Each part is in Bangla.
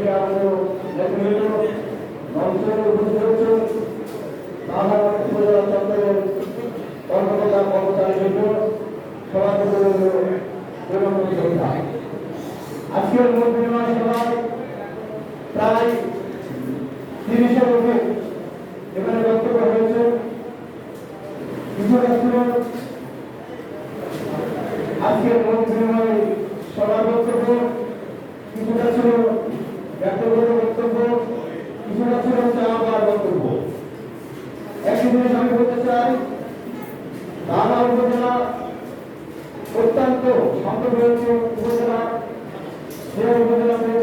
থেকে আগত নেতৃবৃন্দ, মঞ্চে উপস্থিত হয়েছেন বাংলা উপজেলা চত্বরের কর্মকর্তা কর্মচারীবৃন্দ, সভাপতিবৃন্দ, আজকের মূল বিনিময় সভায় প্রায় 30-এর অধিক এখানে বক্তব্য হয়েছে। কিছুটা ছিল আজকের মূল বিনিময় সভার বক্তব্য, কিছুটা ছিল ব্যক্তিগত বক্তব্য, কিছুটা ছিল চাওয়ার বক্তব্য। একটি জিনিস আমি বলতে চাই, ঢাকা উপজেলা অত্যন্ত শান্তপ্রিয় উপজেলা। যে উপজেলাতে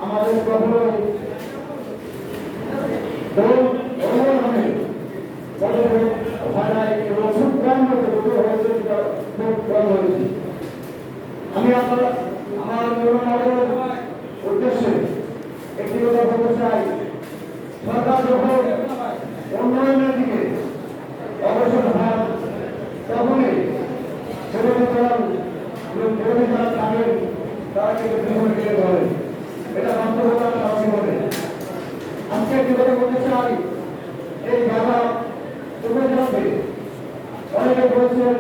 আমাদের কখনোই আমি আমার উদ্দেশ্যে একটি কথা বলতে চাই, সরকার যখন উন্নয়নের দিকে অগ্রসর হয় তখনই বিরোধী যারা থাকেন তারা কিন্তু বিপরীত দিকে ধরে, এটা বাস্তবতার সামনে বলে। আজকে একটি কথা বলতে চাই, এই ঢাকা উপজেলাতে অনেকে বলেছেন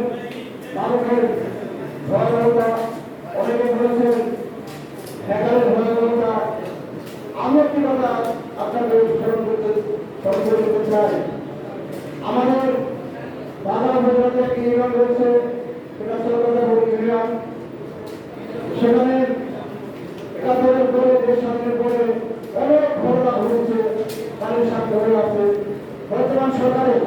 মানুষের ভয়াবহতা, অনেকে বলেছেন হ্যাকারের ভয়াবহতা। আমি একটি কথা আপনাদের স্মরণ করতে চাই, আমাদের ঢাকা উপজেলাতে একটি ইউনিয়ন রয়েছে, সেটা সরকার ইউনিয়ন। সেখানে 71-এর পরে দেশ স্বাধীনের পরে অনেক ঘটনা ঘটেছে, তাদের সাথে ধরে আছে। বর্তমান সরকারের